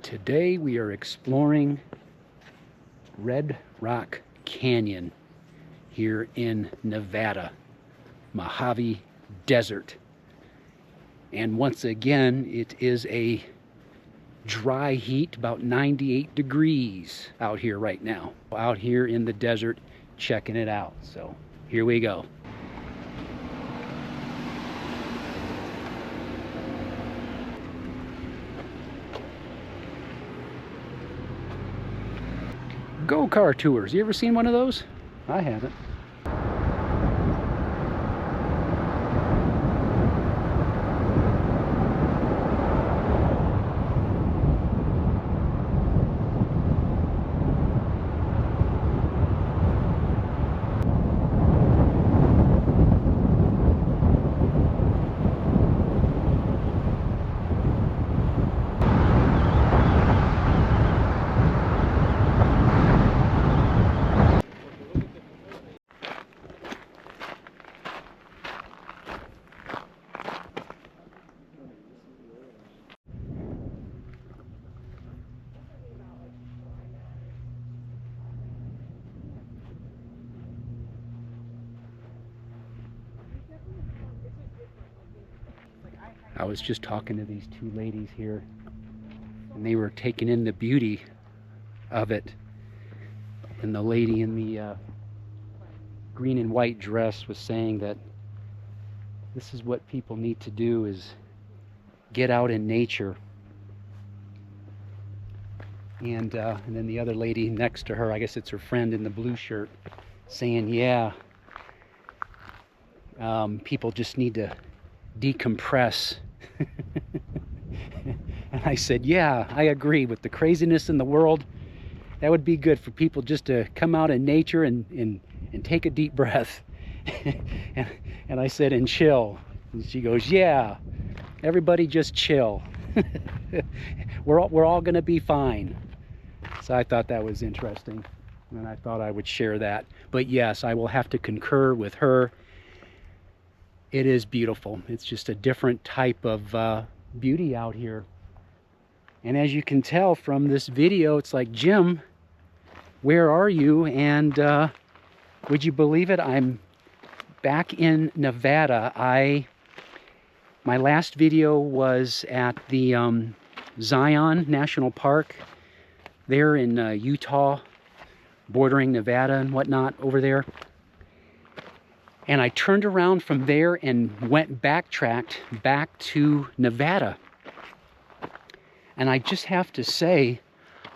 Today we are exploring Red Rock Canyon here in Nevada, Mojave Desert. And once again, it is a dry heat, about 98 degrees out here right now. Out here in the desert, checking it out. So here we go. Go-car tours. You ever seen one of those? I haven't. I was just talking to these two ladies here, and they were taking in the beauty of it. And the lady in the green and white dress was saying that this is what people need to do, is get out in nature. And then the other lady next to her, I guess it's her friend in the blue shirt, saying, yeah, people just need to decompress. And I said, yeah, I agree. With the craziness in the world, that would be good for people just to come out in nature and take a deep breath. and I said, and chill. And she goes, yeah, everybody just chill. we're all gonna be fine. So I thought that was interesting, and I thought I would share that. But yes, I will have to concur with her. It is beautiful. It's just a different type of beauty out here. And as you can tell from this video, it's like, Jim, where are you? And would you believe it? I'm back in Nevada. My last video was at the Zion National Park there in Utah, bordering Nevada and whatnot over there. And I turned around from there and backtracked back to Nevada. And I just have to say,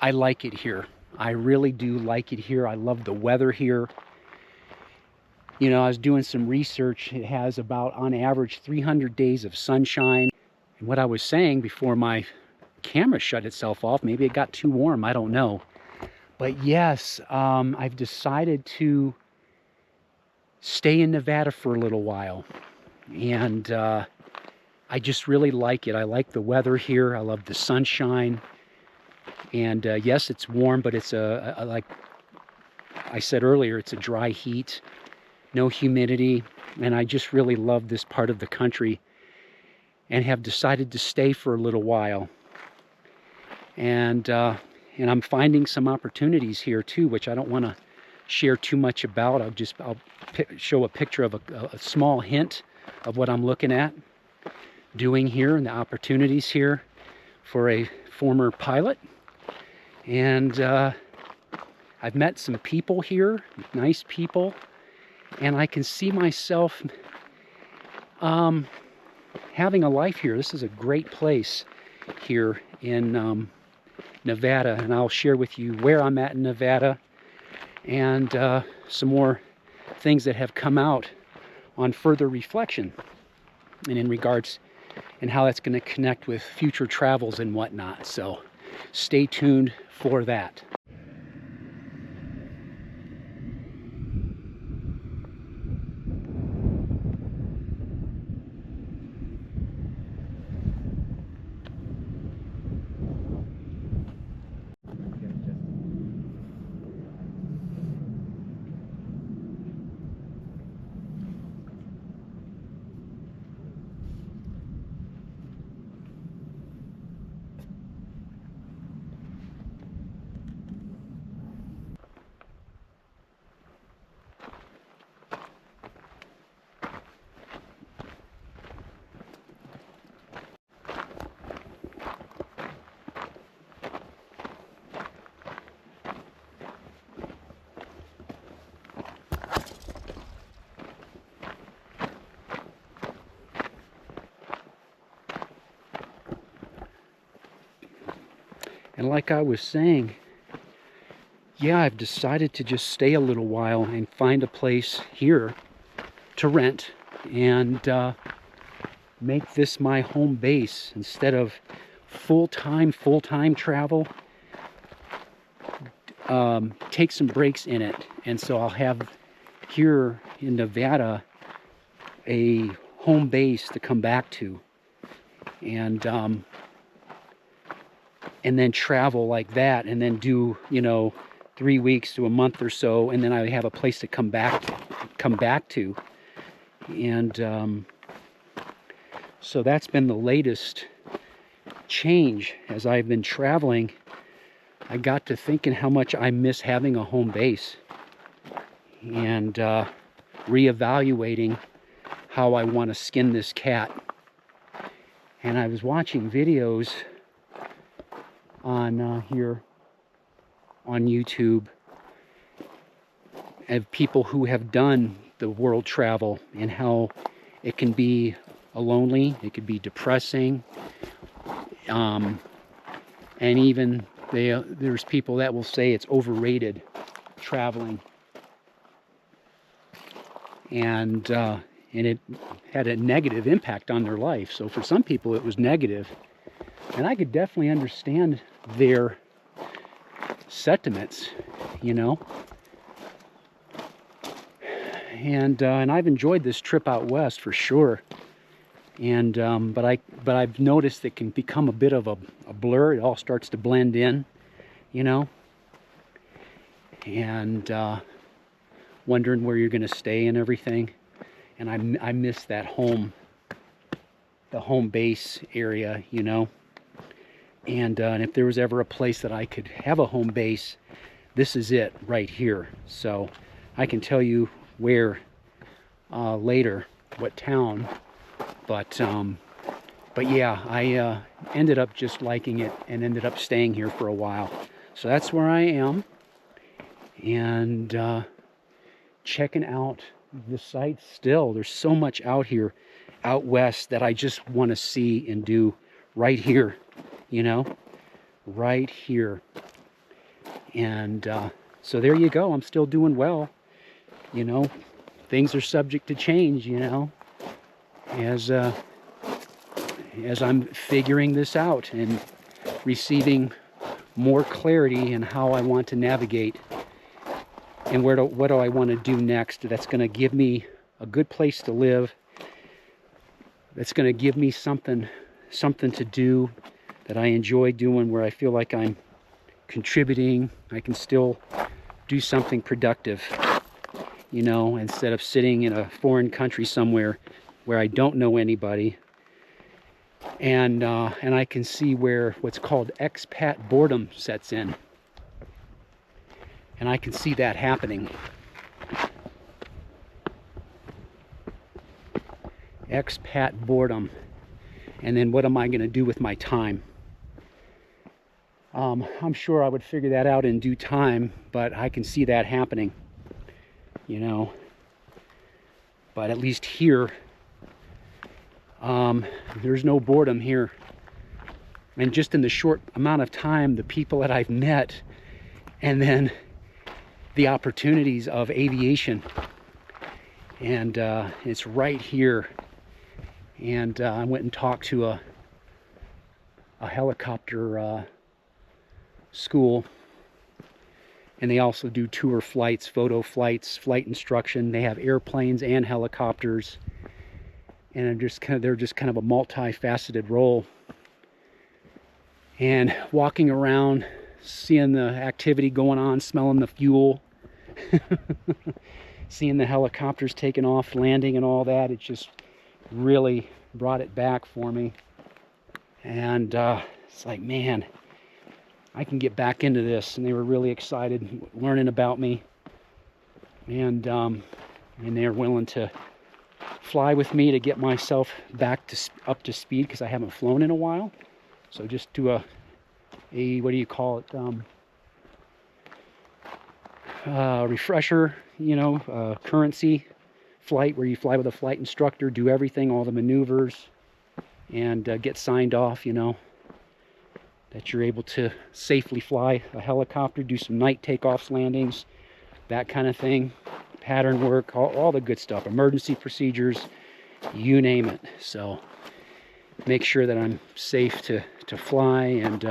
I like it here. I really do like it here. I love the weather here. You know, I was doing some research. It has about, on average, 300 days of sunshine. And what I was saying before my camera shut itself off, maybe it got too warm, I don't know. But yes, I've decided to stay in Nevada for a little while, and I just really like it. I like the weather here. I love the sunshine, and yes, it's warm, but it's like I said earlier, it's a dry heat, no humidity, and I just really love this part of the country, and have decided to stay for a little while. And I'm finding some opportunities here too, which I don't want to share too much about. I'll show a picture of a small hint of what I'm looking at doing here, and the opportunities here for a former pilot. And I've met some people here, nice people, and I can see myself having a life here. This is a great place here in Nevada, and I'll share with you where I'm at in Nevada, and some more things that have come out on further reflection, and in regards and how that's going to connect with future travels and whatnot. So stay tuned for that. And like I was saying, yeah, I've decided to just stay a little while and find a place here to rent and make this my home base instead of full-time travel. Take some breaks in it, and so I'll have here in Nevada a home base to come back to, and then travel like that, and then do, you know, 3 weeks to a month or so, and then I have a place to come back to. And so that's been the latest change. As I've been traveling, I got to thinking how much I miss having a home base, and reevaluating how I want to skin this cat. And I was watching videos on here on YouTube of people who have done the world travel, and how it can be lonely, it could be depressing, and even there's people that will say it's overrated traveling, and it had a negative impact on their life. So for some people it was negative, and I could definitely understand their sentiments, you know. And I've enjoyed this trip out west for sure. And but I've noticed it can become a bit of a blur. It all starts to blend in, you know. And wondering where you're going to stay and everything. And I miss that the home base area, you know. And if there was ever a place that I could have a home base, this is it right here. So I can tell you where later, what town, but yeah, I ended up just liking it and ended up staying here for a while. So that's where I am, and checking out the sights still. There's so much out here, out west, that I just want to see and do right here, you know, right here. And so there you go. I'm still doing well. You know, things are subject to change, you know, as I'm figuring this out and receiving more clarity in how I want to navigate and what do I want to do next. That's going to give me a good place to live. That's going to give me something to do that I enjoy doing, where I feel like I'm contributing. I can still do something productive, you know, instead of sitting in a foreign country somewhere where I don't know anybody. And I can see where what's called expat boredom sets in. And I can see that happening. Expat boredom. And then what am I going to do with my time? I'm sure I would figure that out in due time, but I can see that happening, you know. But at least here, there's no boredom here. And just in the short amount of time, the people that I've met, and then the opportunities of aviation, and it's right here. And I went and talked to a helicopter school, and they also do tour flights, photo flights, flight instruction. They have airplanes and helicopters, and they're just kind of a multifaceted role. And walking around, seeing the activity going on, smelling the fuel, seeing the helicopters taking off, landing, and all that, it just really brought it back for me. And it's like, man, I can get back into this. And they were really excited learning about me, and they're willing to fly with me to get myself back up to speed, because I haven't flown in a while. So just do a what do you call it, refresher, you know, currency flight, where you fly with a flight instructor, do everything, all the maneuvers, and get signed off, you know. that you're able to safely fly a helicopter, do some night takeoffs, landings, that kind of thing, pattern work, all the good stuff, emergency procedures, you name it. So make sure that I'm safe to fly, and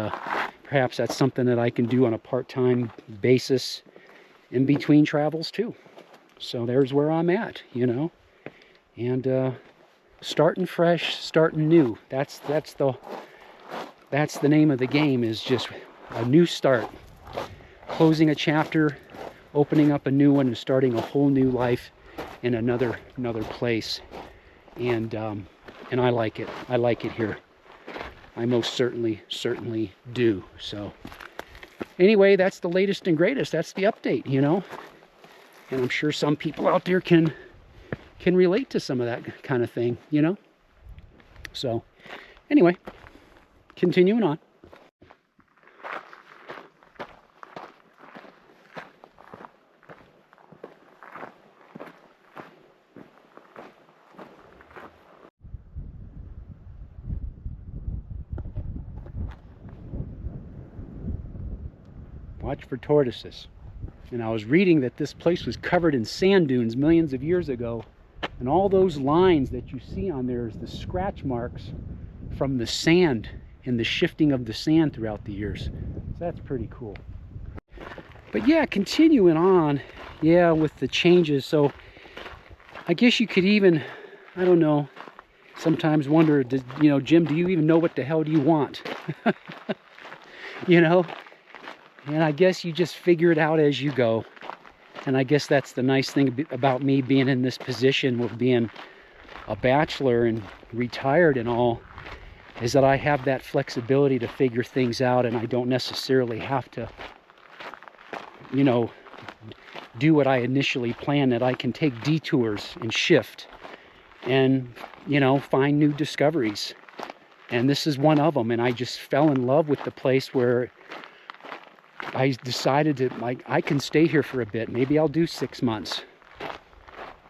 perhaps that's something that I can do on a part-time basis in between travels too. So there's where I'm at, you know, and starting fresh, starting new. That's the name of the game, is just a new start, closing a chapter, opening up a new one, and starting a whole new life in another place. And I like it. I like it here. I most certainly do. So anyway, that's the latest and greatest. That's the update, you know. And I'm sure some people out there can relate to some of that kind of thing, you know. So anyway, continuing on. Watch for tortoises. And I was reading that this place was covered in sand dunes millions of years ago, and all those lines that you see on there is the scratch marks from the sand and the shifting of the sand throughout the years. So that's pretty cool. But yeah, continuing on, yeah, with the changes. So I guess you could even, I don't know, sometimes wonder, you know, Jim, do you even know what the hell do you want? You know? And I guess you just figure it out as you go. And I guess that's the nice thing about me being in this position with being a bachelor and retired and all, is that I have that flexibility to figure things out, and I don't necessarily have to, you know, do what I initially planned, that I can take detours and shift and, you know, find new discoveries. And this is one of them. And I just fell in love with the place where I decided to, like, I can stay here for a bit. Maybe I'll do 6 months,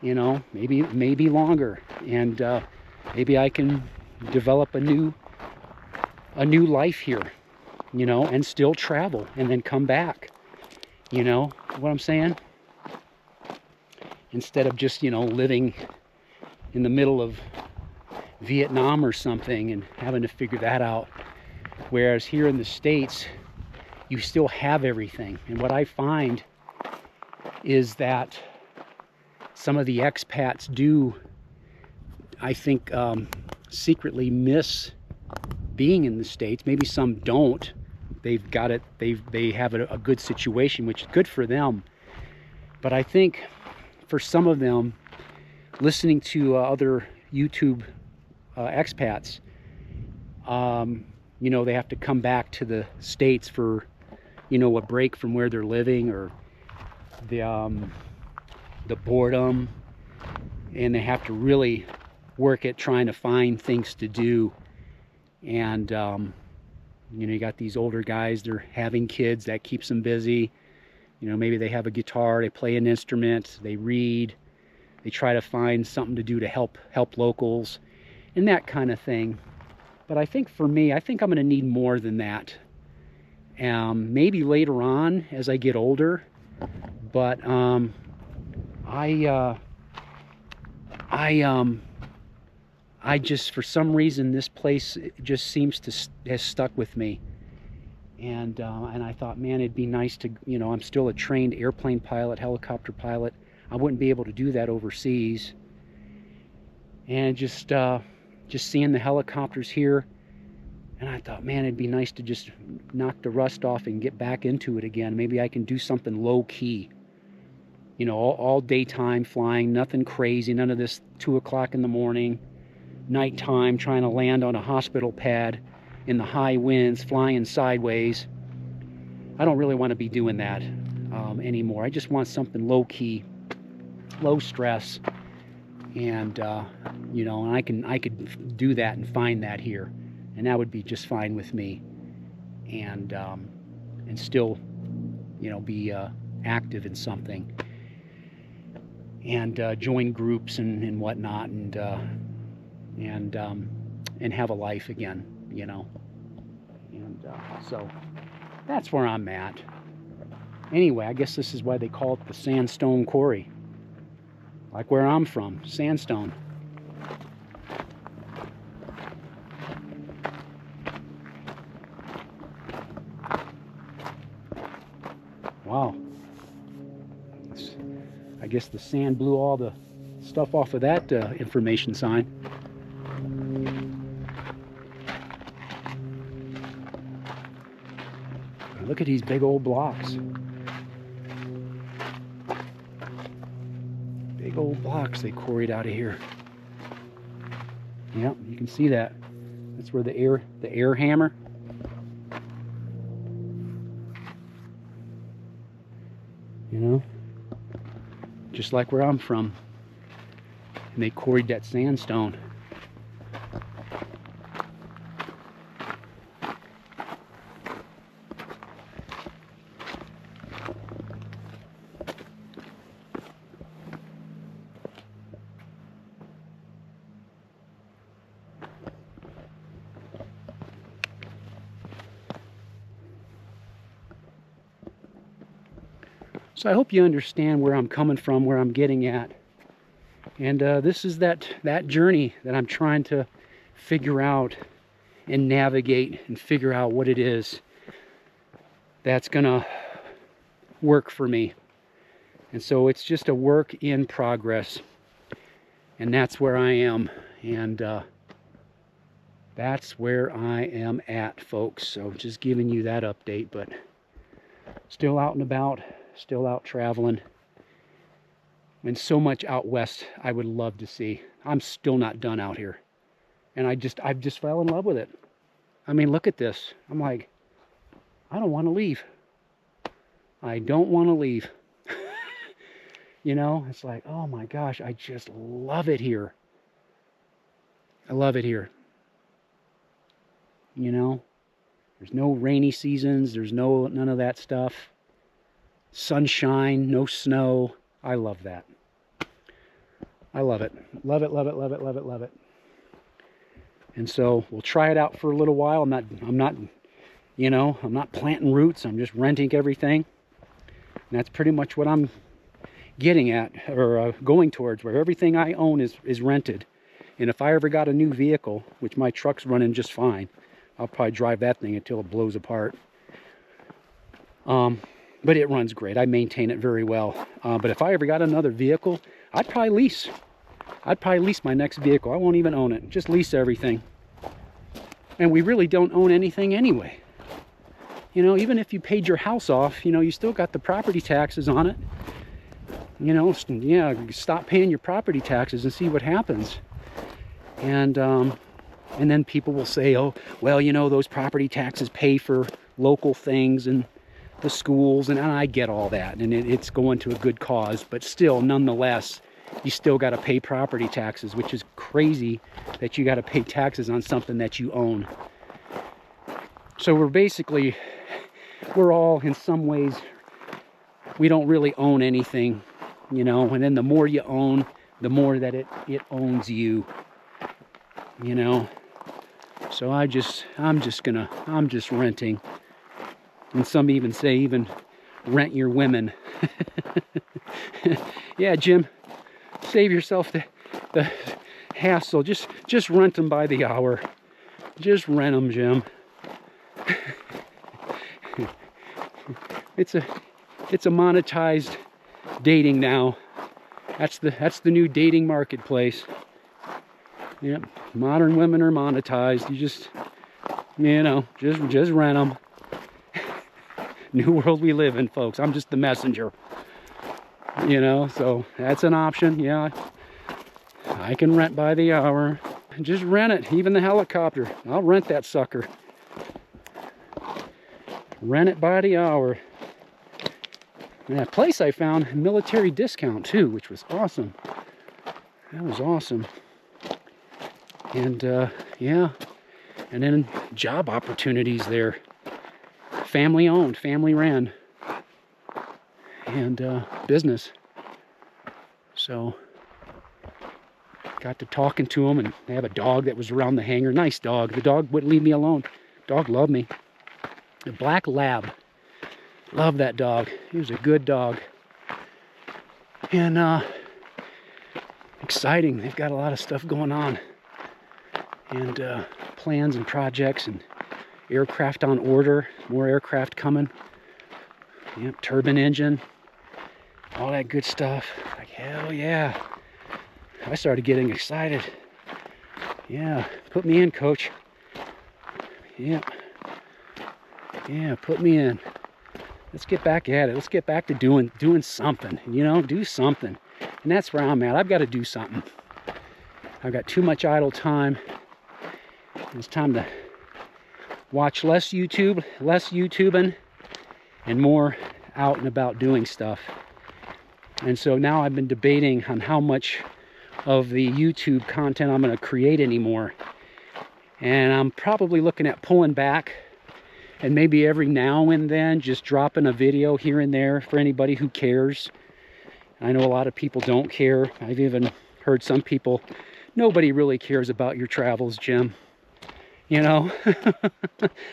you know, maybe longer, and maybe I can develop a new life here, you know, and still travel and then come back. You know what I'm saying? Instead of just, you know, living in the middle of Vietnam or something and having to figure that out. Whereas here in the States, you still have everything. And what I find is that some of the expats do, I think, secretly miss being in the States. Maybe some don't. They've got it, they have a good situation, which is good for them. But I think for some of them, listening to other YouTube expats, you know, they have to come back to the States for, you know, a break from where they're living, or the boredom, and they have to really work at trying to find things to do. And you know, you got these older guys, they're having kids, that keeps them busy. You know, maybe they have a guitar, they play an instrument, they read, they try to find something to do to help locals and that kind of thing. But I think for me, I think I'm going to need more than that. Maybe later on as I get older, but I just, for some reason, this place just seems to has stuck with me. And I thought, man, it'd be nice to, you know, I'm still a trained airplane pilot, helicopter pilot. I wouldn't be able to do that overseas. And just seeing the helicopters here, and I thought, man, it'd be nice to just knock the rust off and get back into it again. Maybe I can do something low key. You know, all daytime flying, nothing crazy, none of this 2 o'clock in the morning, nighttime, trying to land on a hospital pad in the high winds, flying sideways. I don't really want to be doing that anymore. I just want something low key, low stress, and you know, and I could do that and find that here, and that would be just fine with me. And still, you know, be active in something, and join groups and whatnot, and have a life again, you know. And so that's where I'm at. Anyway, I guess this is why they call it the sandstone quarry. Like where I'm from, sandstone. Wow. I guess the sand blew all the stuff off of that information sign. Look at these big old blocks. Big old blocks they quarried out of here. Yep, you can see that. That's where the air hammer. You know, just like where I'm from. And they quarried that sandstone. So I hope you understand where I'm coming from, where I'm getting at. And this is that journey that I'm trying to figure out and navigate and figure out what it is that's gonna work for me. And so it's just a work in progress. And that's where I am. And that's where I am at, folks. So just giving you that update, but still out and about. Still out traveling, and so much out west I would love to see. I'm still not done out here, and I've just fell in love with it. I mean, look at this. I'm like, I don't want to leave. I don't want to leave. You know, it's like, oh my gosh, I just love it here. I love it here. You know, there's no rainy seasons. There's none of that stuff. Sunshine, no snow. I love that. I love it. Love it, love it, love it, love it, love it. And so we'll try it out for a little while. I'm not, you know, I'm not planting roots. I'm just renting everything. And that's pretty much what I'm getting at, or going towards, where everything I own is rented. And if I ever got a new vehicle, which my truck's running just fine, I'll probably drive that thing until it blows apart. But it runs great. I maintain it very well. But if I ever got another vehicle, I'd probably lease. I'd probably lease my next vehicle. I won't even own it. Just lease everything. And we really don't own anything anyway. You know, even if you paid your house off, you know, you still got the property taxes on it. You know, yeah, stop paying your property taxes and see what happens. And then people will say, oh, well, you know, those property taxes pay for local things and the schools, and I get all that, and it's going to a good cause, but still, nonetheless, you still got to pay property taxes, which is crazy that you got to pay taxes on something that you own. So we're all, in some ways, we don't really own anything, you know, and then the more you own, the more that it owns you, you know. So I'm just renting. And some even say, rent your women. Yeah, Jim, save yourself the hassle. Just rent them by the hour. Just rent them, Jim. It's a monetized dating now. That's the new dating marketplace. Yep, modern women are monetized. You just, you know, just rent them. New world we live in, folks. I'm just the messenger, you know. So that's an option. Yeah, I can rent by the hour. Just rent it. Even the helicopter, I'll rent that sucker. Rent it by the hour. And that place I found, military discount too, which was awesome. That was awesome. And yeah, and then job opportunities there. Family owned, family ran, and business. So got to talking to them, and they have a dog that was around the hangar. Nice dog. The dog wouldn't leave me alone. Dog loved me. A black lab. Love that dog. He was a good dog. And exciting. They've got a lot of stuff going on. And plans and projects and aircraft on order. More aircraft coming. Yep, turbine engine. All that good stuff. Like, hell yeah. I started getting excited. Yeah, put me in, coach. Yeah. Yeah, put me in. Let's get back at it. Let's get back to doing something. You know, do something. And that's where I'm at. I've got to do something. I've got too much idle time. It's time to watch less YouTubing, and more out and about doing stuff. And so now I've been debating on how much of the YouTube content I'm going to create anymore. And I'm probably looking at pulling back, and maybe every now and then just dropping a video here and there for anybody who cares. I know a lot of people don't care. I've even heard some people, nobody really cares about your travels, Jim. You know,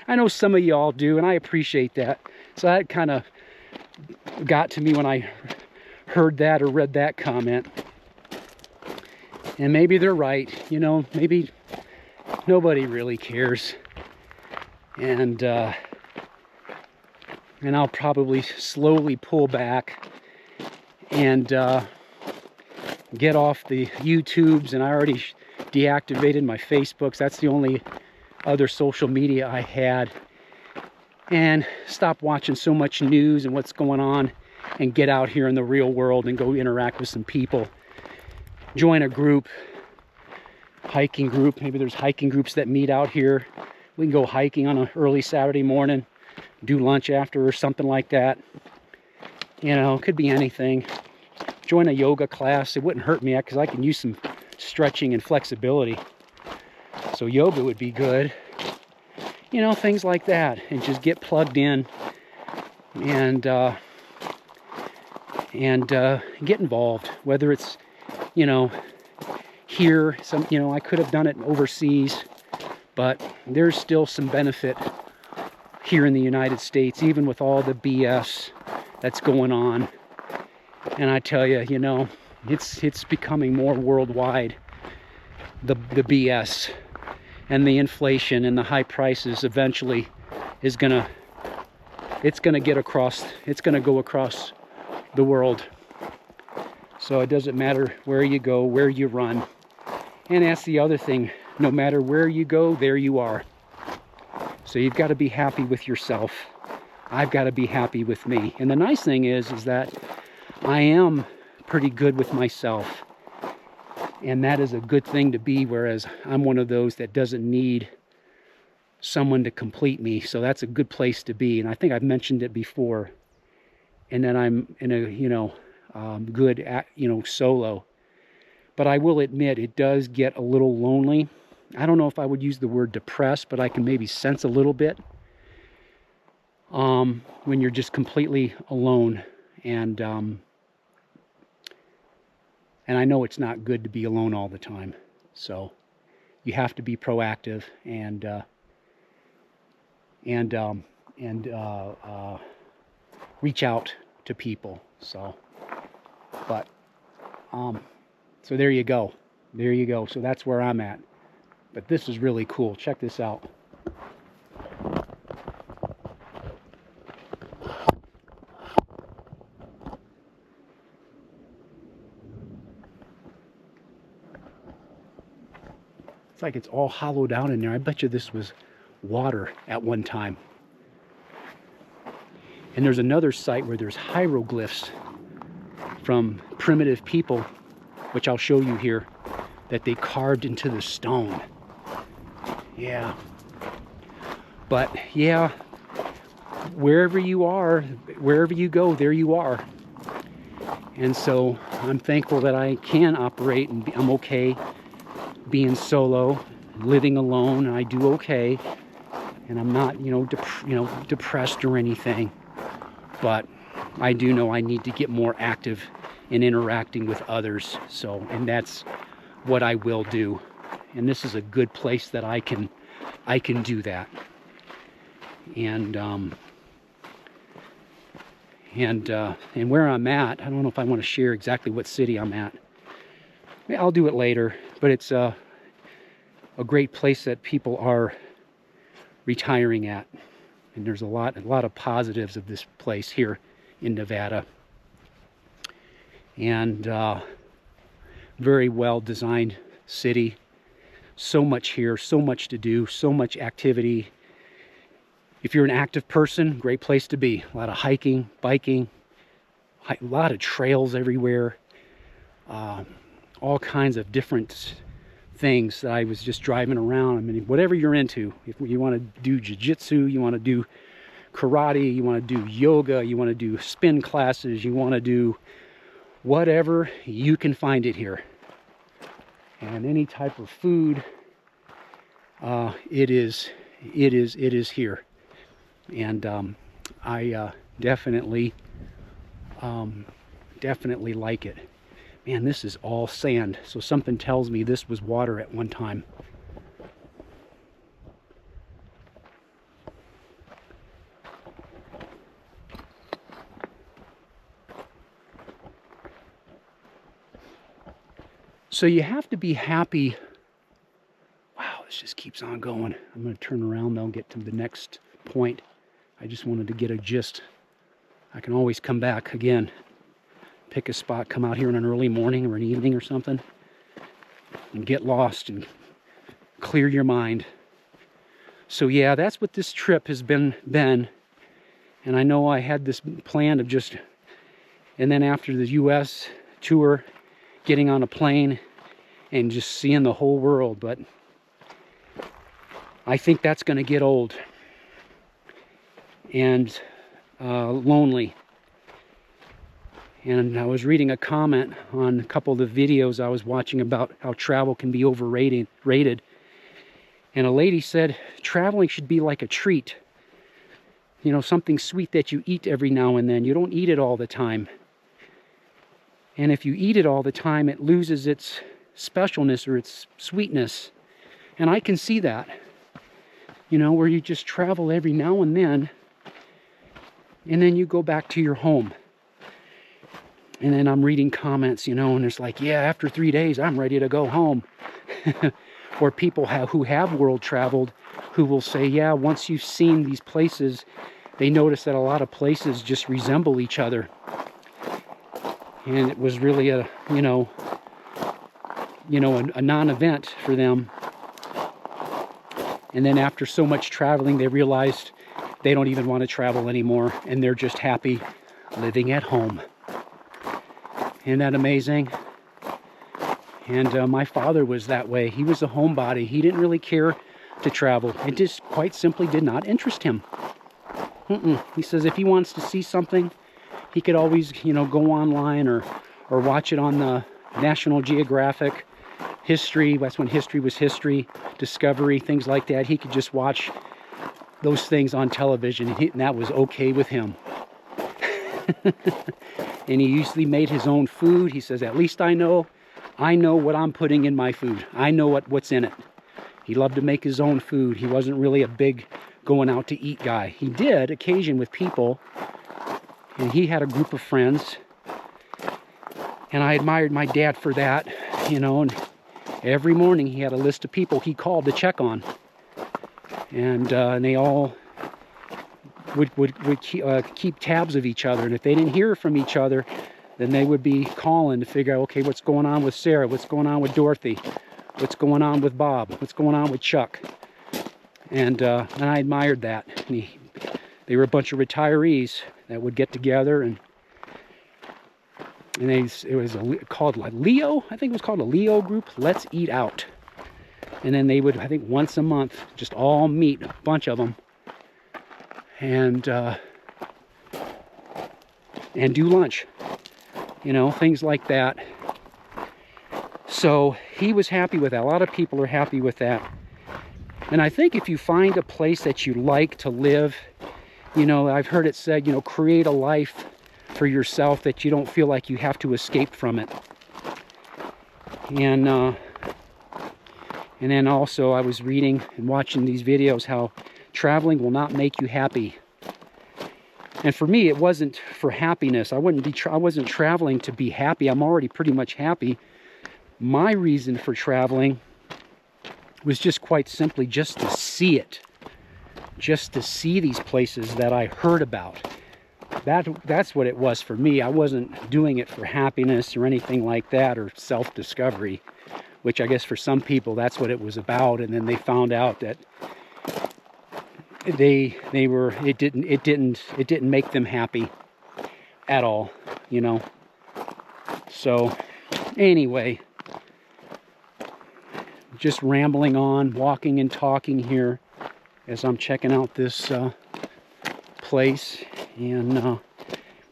I know some of y'all do, and I appreciate that. So that kind of got to me when I heard that or read that comment. And maybe they're right. You know, maybe nobody really cares. And I'll probably slowly pull back and get off the YouTubes. And I already deactivated my Facebooks. That's the only other social media I had. And stop watching so much news and what's going on, and get out here in the real world and go interact with some people. Join a group, hiking group. Maybe there's hiking groups that meet out here. We can go hiking on an early Saturday morning, do lunch after or something like that. You know, it could be anything. Join a yoga class. It wouldn't hurt me because I can use some stretching and flexibility. So yoga would be good. You know, things like that. And just get plugged in and get involved. Whether it's, you know, here, you know, I could have done it overseas, but there's still some benefit here in the United States, even with all the BS that's going on. And I tell you, you know, it's becoming more worldwide. The BS and the inflation and the high prices eventually is gonna go across the world. So it doesn't matter where you go, where you run. And that's the other thing. No matter where you go, there you are. So you've got to be happy with yourself. I've got to be happy with me. And the nice thing is that I am pretty good with myself. And that is a good thing to be, whereas I'm one of those that doesn't need someone to complete me. So that's a good place to be. And I think I've mentioned it before. And then I'm in a, you know, good at, you know, solo. But I will admit it does get a little lonely. I don't know if I would use the word depressed, but I can maybe sense a little bit when you're just completely alone. And I know it's not good to be alone all the time. So you have to be proactive and reach out to people. So there you go. There you go. So that's where I'm at. But this is really cool. Check this out. It's like it's all hollowed out in there. I bet you this was water at one time. And there's another site where there's hieroglyphs from primitive people, which I'll show you here, that they carved into the stone. Yeah. But yeah, wherever you are, wherever you go, there you are. And so I'm thankful that I can operate, and I'm okay being solo, living alone. I do okay, and I'm not, depressed or anything. But I do know I need to get more active in interacting with others. So, and that's what I will do. And this is a good place that I can do that. And where I'm at, I don't know if I want to share exactly what city I'm at. I'll do it later, but it's a great place that people are retiring at. And there's a lot of positives of this place here in Nevada. And very well designed city. So much here, so much to do, so much activity. If you're an active person, great place to be. A lot of hiking, biking, a lot of trails everywhere. All kinds of different things that I was just driving around. I mean, whatever you're into. If you want to do jiu-jitsu, you want to do karate, you want to do yoga, you want to do spin classes, you want to do whatever, you can find it here. And any type of food, it is here. And I definitely like it. Man, this is all sand, so something tells me this was water at one time. So you have to be happy. Wow, this just keeps on going. I'm going to turn around though and get to the next point. I just wanted to get a gist. I can always come back again. Pick a spot, come out here in an early morning or an evening or something, and get lost and clear your mind. So yeah, that's what this trip has been. And I know I had this plan of just, and then after the US tour, getting on a plane and just seeing the whole world. But I think that's going to get old and lonely. And I was reading a comment on a couple of the videos I was watching about how travel can be overrated. And a lady said, traveling should be like a treat. You know, something sweet that you eat every now and then. You don't eat it all the time. And if you eat it all the time, it loses its specialness or its sweetness. And I can see that. You know, where you just travel every now and then you go back to your home. And then I'm reading comments, you know, and it's like, yeah, after 3 days, I'm ready to go home. Or people who have world traveled, who will say, yeah, once you've seen these places, they notice that a lot of places just resemble each other. And it was really a non-event for them. And then after so much traveling, they realized they don't even want to travel anymore, and they're just happy living at home. Isn't that amazing? And my father was that way. He was a homebody. He didn't really care to travel. It just quite simply did not interest him. He says if he wants to see something, he could always, go online or watch it on the National Geographic, History. That's when history was history, Discovery, things like that. He could just watch those things on television, and that was okay with him. And he usually made his own food. He says, at least I know what I'm putting in my food. I know what's in it. He loved to make his own food. He wasn't really a big going out to eat guy. He did occasion with people, and he had a group of friends, and I admired my dad for that, and every morning he had a list of people he called to check on, and they all would keep tabs of each other. And if they didn't hear from each other, then they would be calling to figure out, okay, what's going on with Sarah? What's going on with Dorothy? What's going on with Bob? What's going on with Chuck? And I admired that. And they were a bunch of retirees that would get together, and it was called like Leo. I think it was called a Leo group. Let's eat out. And then they would, I think, once a month, just all meet, a bunch of them, and do lunch. Things like that. So he was happy with that. A lot of people are happy with that. And I think if you find a place that you like to live, I've heard it said, create a life for yourself that you don't feel like you have to escape from it. And then also I was reading and watching these videos how traveling will not make you happy. And for me, it wasn't for happiness. I wasn't traveling to be happy. I'm already pretty much happy. My reason for traveling was just quite simply just to see it. Just to see these places that I heard about. That's what it was for me. I wasn't doing it for happiness or anything like that, or self-discovery, which I guess for some people that's what it was about. And then they found out that it didn't make them happy at all, you know. So anyway, just rambling on, walking and talking here as I'm checking out this place, and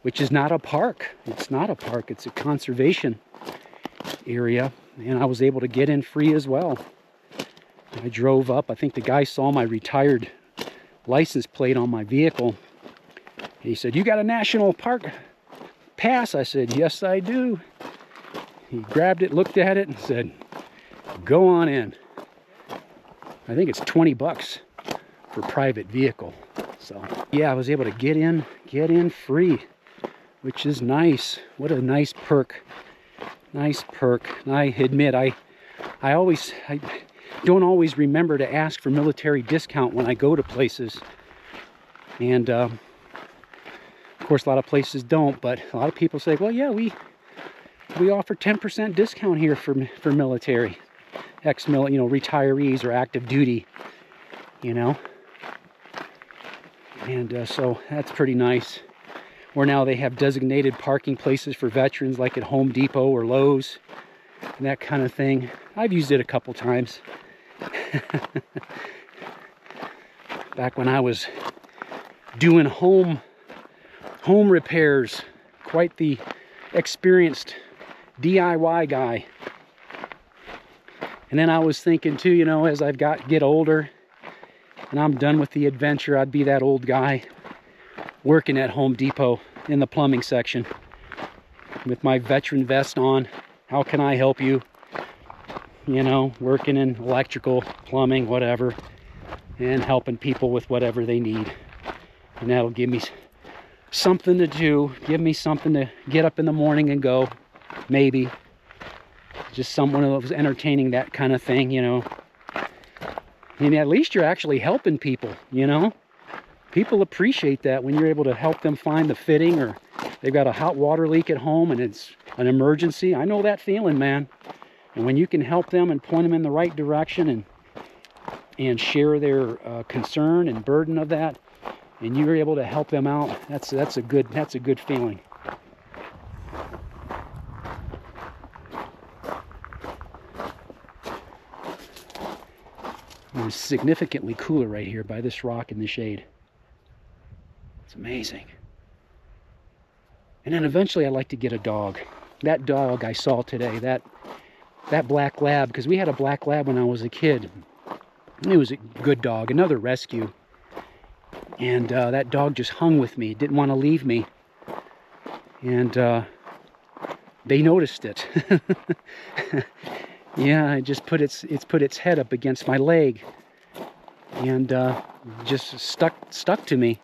which is not a park. It's not a park. It's a conservation area, and I was able to get in free as well. I drove up. I think the guy saw my retired license plate on my vehicle. He said, "You got a national park pass?" I said, "Yes, I do." He grabbed it, looked at it, and said, "Go on in." I think it's 20 bucks for private vehicle. So yeah, I was able to get in free, which is nice. What a nice perk. Nice perk. And I admit, I don't always remember to ask for military discount when I go to places. And of course, a lot of places don't, but a lot of people say, "Well, yeah, we offer 10% discount here for military, retirees or active duty, you know." And so that's pretty nice. Or now they have designated parking places for veterans, like at Home Depot or Lowe's, and that kind of thing. I've used it a couple times. Back when I was doing home repairs, quite the experienced DIY guy. And then I was thinking too, you know, as I've get older and I'm done with the adventure, I'd be that old guy working at Home Depot in the plumbing section with my veteran vest on. How can I help you? You know, working in electrical, plumbing, whatever, and helping people with whatever they need. And that'll give me something to do, give me something to get up in the morning and go, maybe. Just someone who was entertaining, that kind of thing, you know. And at least you're actually helping people, you know. People appreciate that when you're able to help them find the fitting, or they've got a hot water leak at home and it's an emergency. I know that feeling, man. And when you can help them and point them in the right direction and share their concern and burden of that, and you're able to help them out, that's a good feeling. It's significantly cooler right here by this rock in the shade. It's amazing. And then eventually I'd like to get a dog. That dog I saw today, that black lab, because we had a black lab when I was a kid. It was a good dog, another rescue. And that dog just hung with me, didn't want to leave me. And they noticed it. Yeah, it just put its head up against my leg, and just stuck to me.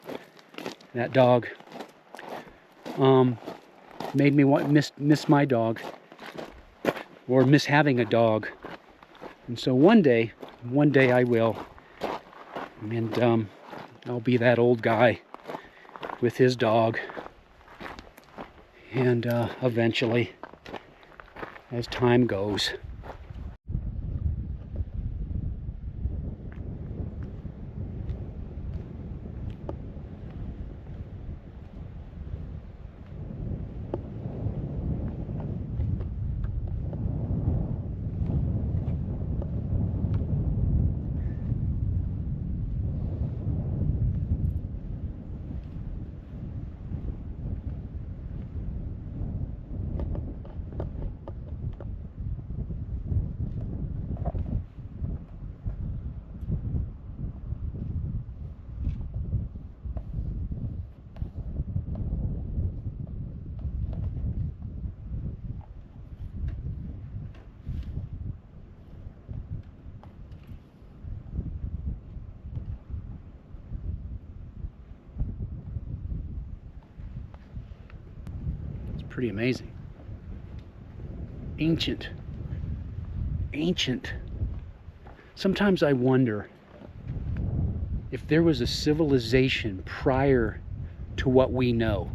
That dog made me miss my dog, or miss having a dog. And so one day I will, and I'll be that old guy with his dog, and eventually, as time goes. Pretty amazing. Ancient. Ancient. Sometimes I wonder if there was a civilization prior to what we know,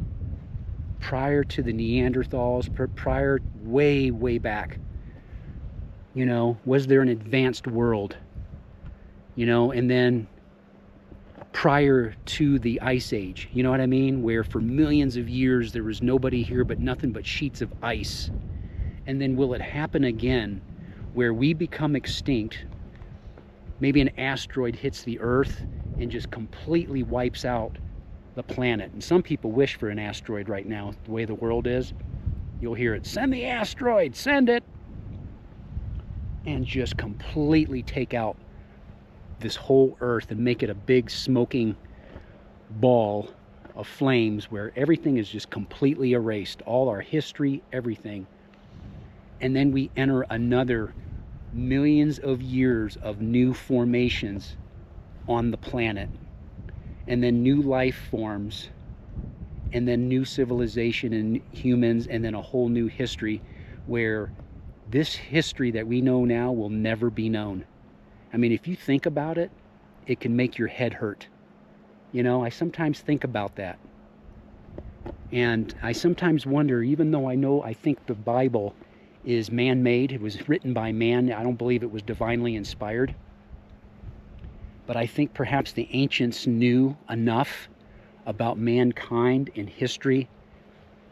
prior to the Neanderthals, prior way, way back. You know, was there an advanced world? You know, and then prior to the Ice Age, you know what I mean? Where for millions of years there was nobody here but nothing but sheets of ice. And then will it happen again where we become extinct? Maybe an asteroid hits the Earth and just completely wipes out the planet. And some people wish for an asteroid right now, the way the world is. You'll hear it, send the asteroid, send it. And just completely take out this whole Earth and make it a big smoking ball of flames where everything is just completely erased, all our history, everything. And then we enter another millions of years of new formations on the planet, and then new life forms, and then new civilization and humans, and then a whole new history where this history that we know now will never be known. I mean, if you think about it, it can make your head hurt. You know, I sometimes think about that. And I sometimes wonder, even though I think the Bible is man-made, it was written by man, I don't believe it was divinely inspired. But I think perhaps the ancients knew enough about mankind and history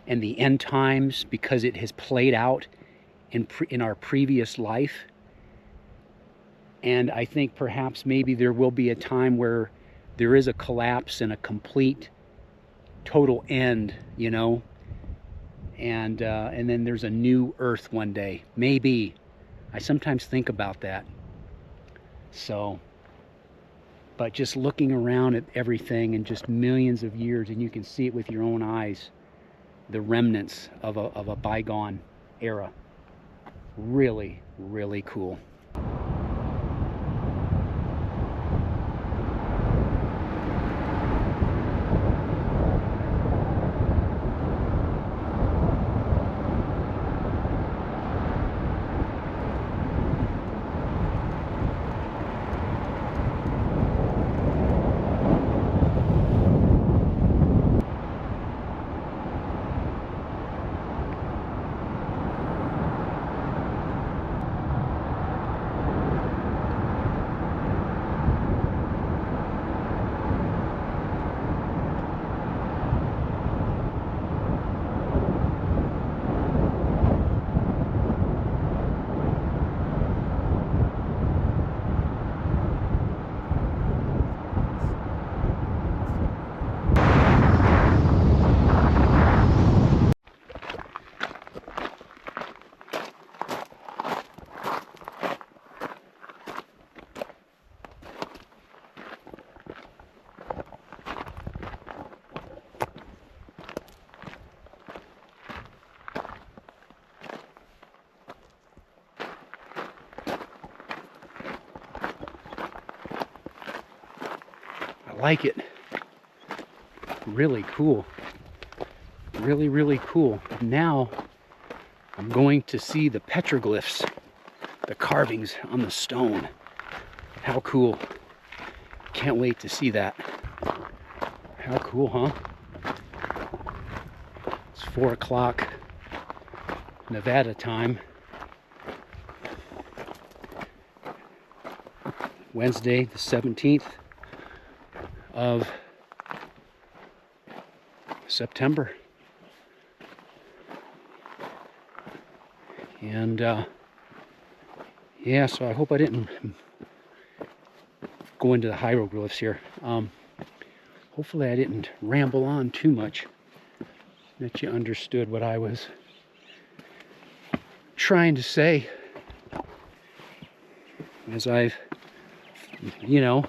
and the end times because it has played out in our previous life. And I think perhaps maybe there will be a time where there is a collapse and a complete, total end, you know, and then there's a new Earth one day. Maybe. I sometimes think about that. So, but just looking around at everything and just millions of years, and you can see it with your own eyes, the remnants of a bygone era. Really, really cool. Like it. Really cool. Really, really cool. Now I'm going to see the petroglyphs, the carvings on the stone. How cool. Can't wait to see that. How cool, huh? It's 4 o'clock Nevada time. Wednesday the 17th of September. And yeah, so I hope I didn't go into the hieroglyphs here. Hopefully I didn't ramble on too much, that you understood what I was trying to say, as I've, you know,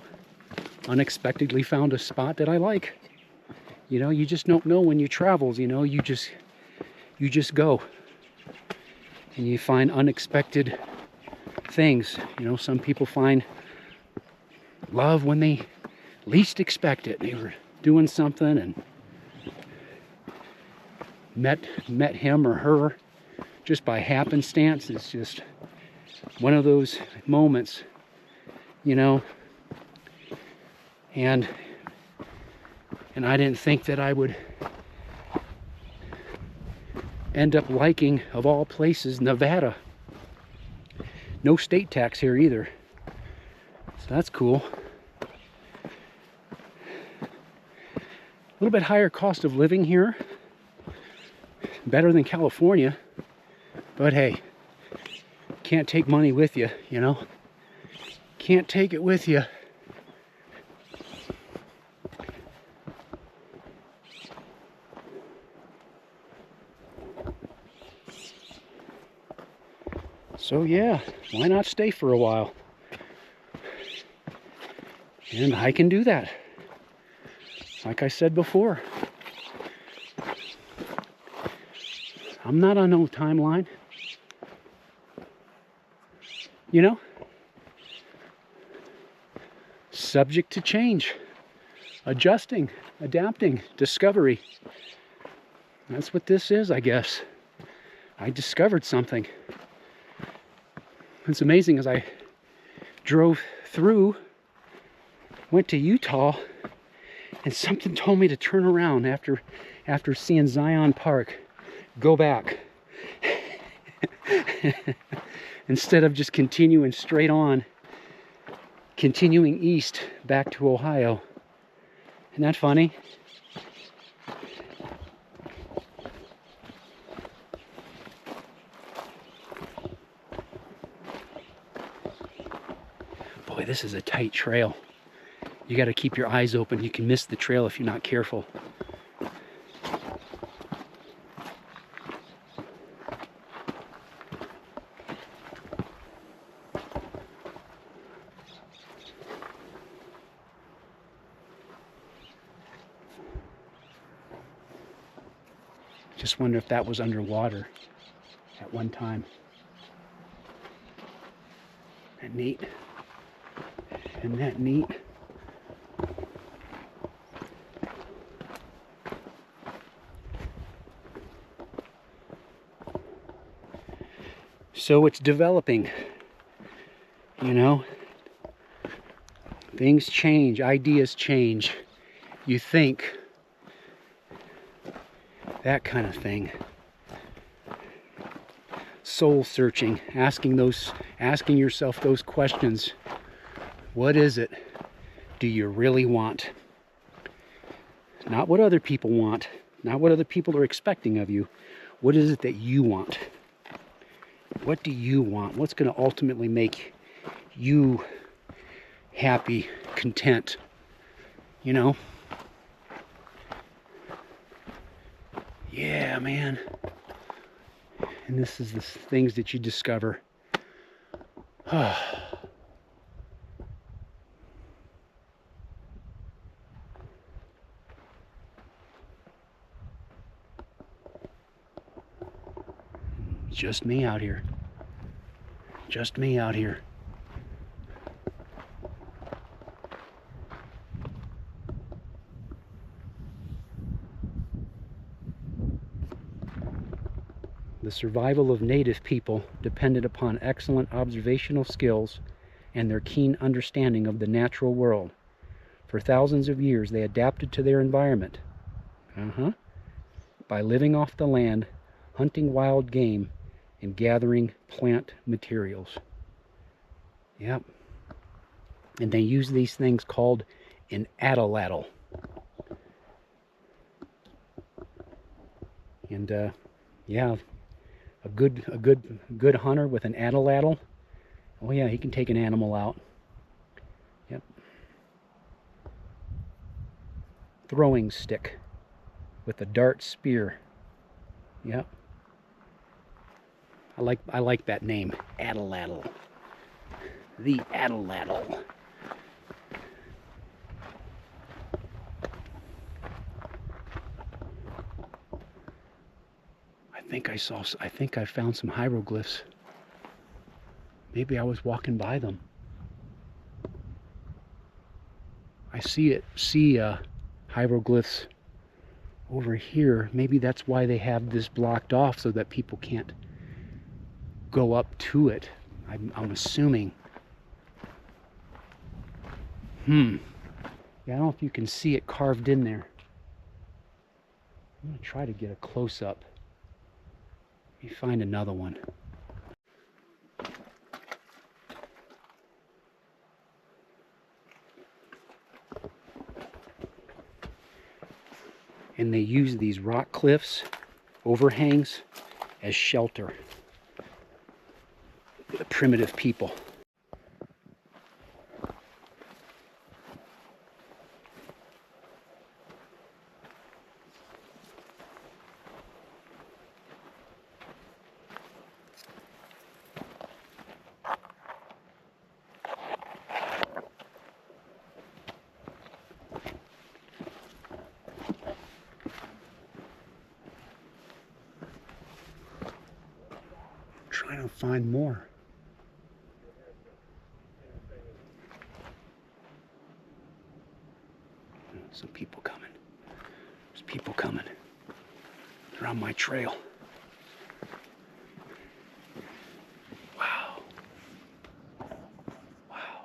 unexpectedly found a spot that I like. You know, you just don't know when you travel, you know, you just go and you find unexpected things. You know, some people find love when they least expect it. They were doing something and met him or her just by happenstance. It's just one of those moments, you know. And I didn't think that I would end up liking, of all places, Nevada. No state tax here either, so that's cool. A little bit higher cost of living here, better than California, but hey, can't take money with you, you know. Can't take it with you. So yeah, why not stay for a while? And I can do that. Like I said before, I'm not on no timeline. You know? Subject to change. Adjusting, adapting, discovery. That's what this is, I guess. I discovered something. It's amazing, as I drove through, went to Utah, and something told me to turn around after seeing Zion Park. Go back. Instead of just continuing straight on, continuing east back to Ohio. Isn't that funny? Boy, this is a tight trail. You got to keep your eyes open. You can miss the trail if you're not careful. Just wonder if that was underwater at one time. Isn't that neat? Isn't that neat? So it's developing, you know. Things change, ideas change. You think, that kind of thing. Soul searching, asking yourself those questions. What is it do you really want? Not what other people want, not what other people are expecting of you. What is it that you want? What do you want? What's going to ultimately make you happy, content? You know? Yeah, man. And this is the things that you discover. Just me out here. Just me out here. The survival of native people depended upon excellent observational skills and their keen understanding of the natural world. For thousands of years, they adapted to their environment. By living off the land, hunting wild game, and gathering plant materials. Yep. And they use these things called an atlatl. And yeah, a good hunter with an atlatl. Oh yeah, he can take an animal out. Yep. Throwing stick with a dart spear. Yep. I like that name, atlatl. The atlatl. I think I found some hieroglyphs. Maybe I was walking by them. I see hieroglyphs over here. Maybe that's why they have this blocked off so that people can't go up to it. I'm assuming. Yeah, I don't know if you can see it carved in there. I'm going to try to get a close-up. Let me find another one. And they use these rock cliffs, overhangs, as shelter. The primitive people. Trying to find more. Some people coming. There's people coming. They're on my trail. Wow. Wow.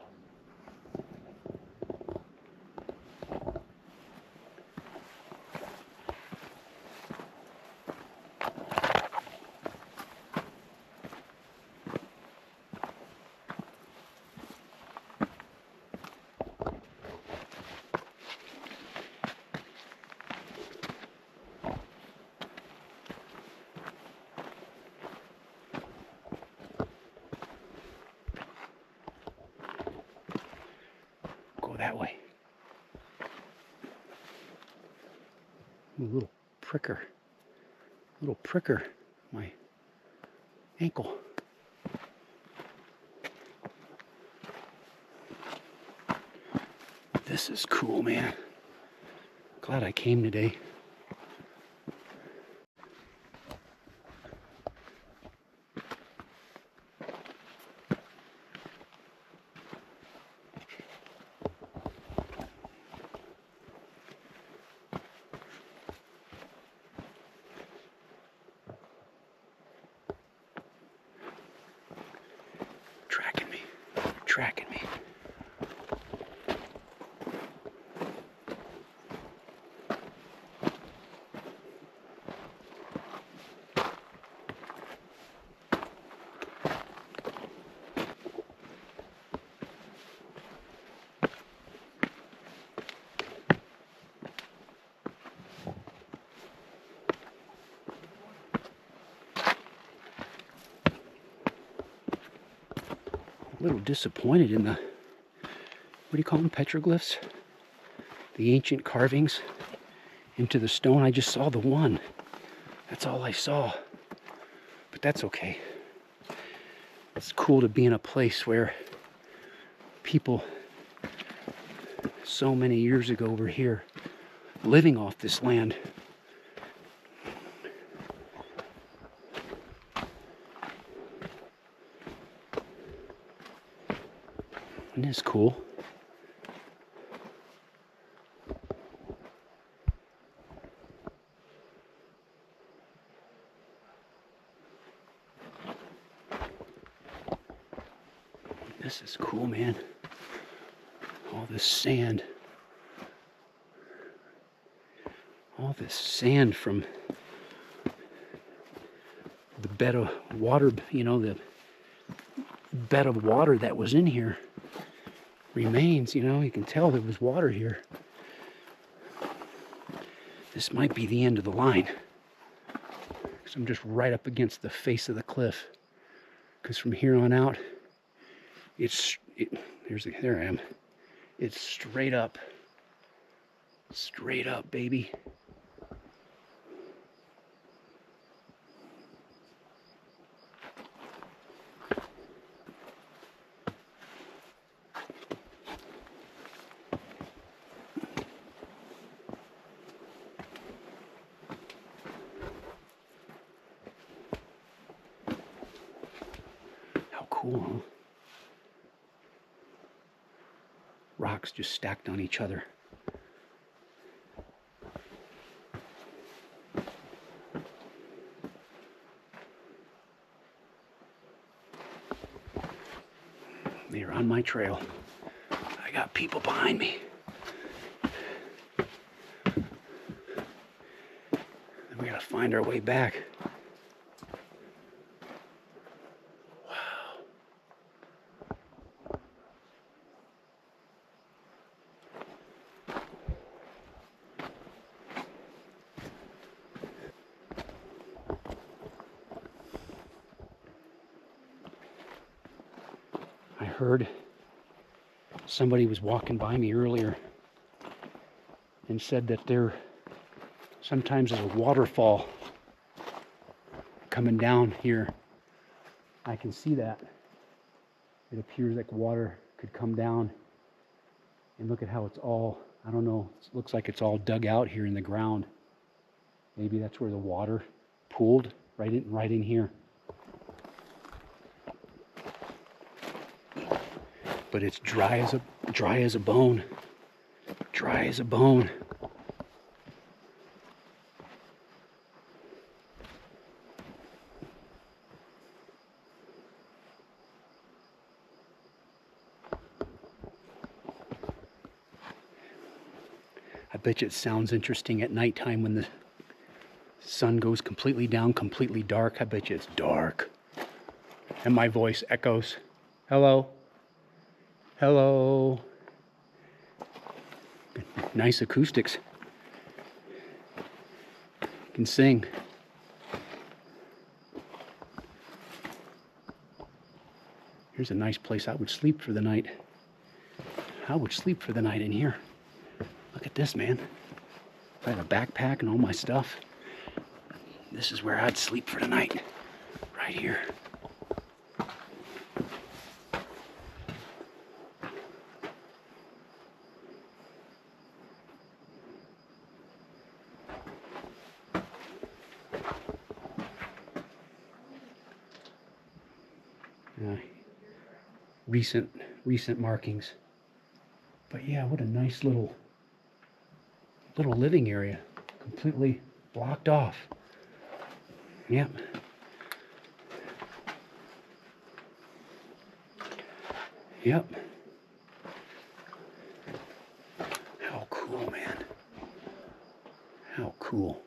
Go that way. A little pricker. Little pricker. My ankle. This is cool, man. Glad I came today. Tracking me. A little disappointed in the, what do you call them, petroglyphs? The ancient carvings into the stone. I just saw the one. That's all I saw. But that's okay. It's cool to be in a place where people so many years ago were here living off this land. Isn't this cool? This is cool, man. All this sand. All this sand from the bed of water, you know, the bed of water that was in here remains, you know, you can tell there was water here. This might be the end of the line. Because I'm just right up against the face of the cliff. Because from here on out, there I am. It's straight up. Straight up, baby. How cool, huh? Rocks just stacked on each other. my trail. I got people behind me. We gotta find our way back. Wow. I heard somebody was walking by me earlier and said that there sometimes is a waterfall coming down here. I can see that. It appears like water could come down. And look at how it's all, I don't know, it looks like it's all dug out here in the ground. Maybe that's where the water pooled right in here. But it's dry as a bone. Dry as a bone. I bet you it sounds interesting at nighttime when the sun goes completely down, completely dark. I bet you it's dark. And my voice echoes. Hello. Hello. Nice acoustics. Can sing. Here's a nice place I would sleep for the night. I would sleep for the night in here. Look at this, man. If I had a backpack and all my stuff, this is where I'd sleep for the night. Right here. Recent markings. But yeah, what a nice little living area. Completely blocked off. Yep. Yep. How cool, man. How cool.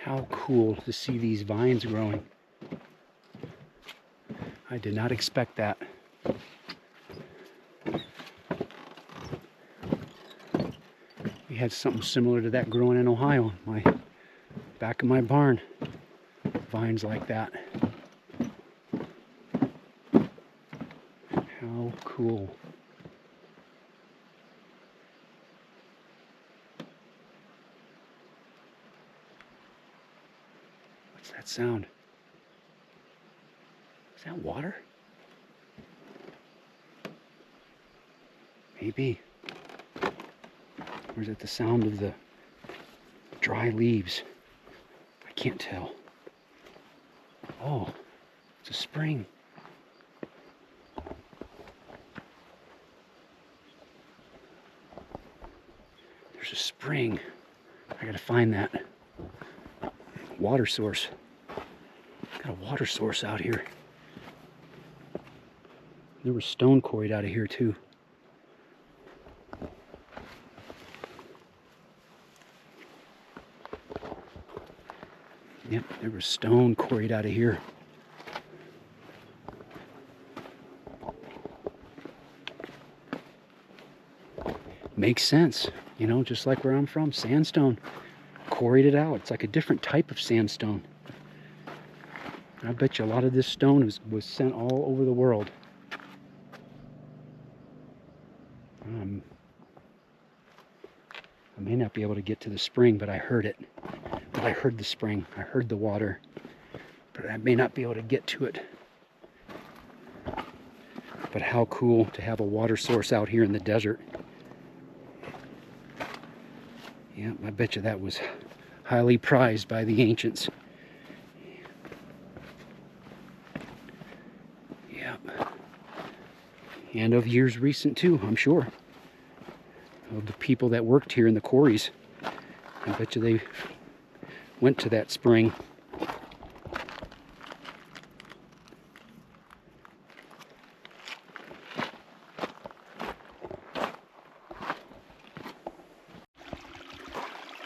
How cool to see these vines growing. I did not expect that. We had something similar to that growing in Ohio, back of my barn. Vines like that. How cool. What's that sound? Is that water? Maybe. Or is it the sound of the dry leaves? I can't tell. Oh, it's a spring. There's a spring. I gotta find that water source. Got a water source out here. There was stone quarried out of here too. Yep, there was stone quarried out of here. Makes sense, you know, just like where I'm from, sandstone. Quarried it out. It's like a different type of sandstone. I bet you a lot of this stone was sent all over the world. I may not be able to get to the spring, but I heard it. Well, I heard the spring. I heard the water. But I may not be able to get to it. But how cool to have a water source out here in the desert. Yeah, I bet you that was highly prized by the ancients. Yeah. And of years recent too, I'm sure. Of the people that worked here in the quarries. I bet you they went to that spring.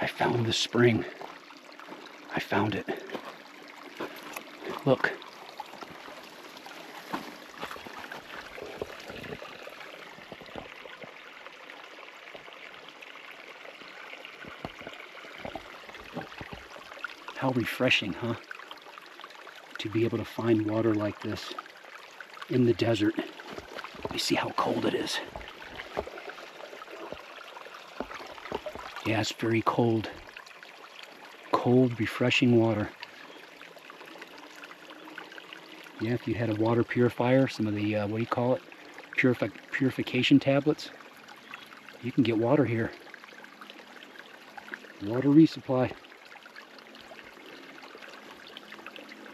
I found the spring. I found it. Look. How refreshing, huh? To be able to find water like this in the desert. Let me see how cold it is. Yeah, it's very cold. Cold, refreshing water. Yeah, if you had a water purifier, some of the, what do you call it? Purification tablets. You can get water here. Water resupply.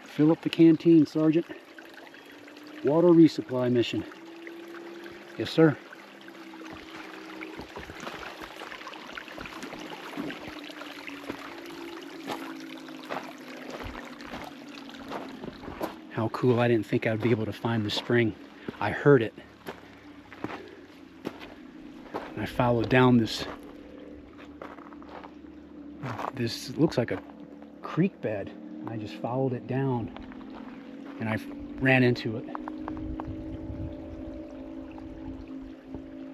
Fill up the canteen, Sergeant. Water resupply mission. Yes, sir. How cool. I didn't think I'd be able to find the spring. I heard it. And I followed down this looks like a creek bed. I just followed it down and I ran into it.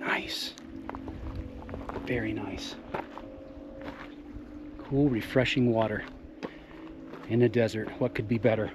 Nice. Very nice. Cool, refreshing water in the desert. What could be better?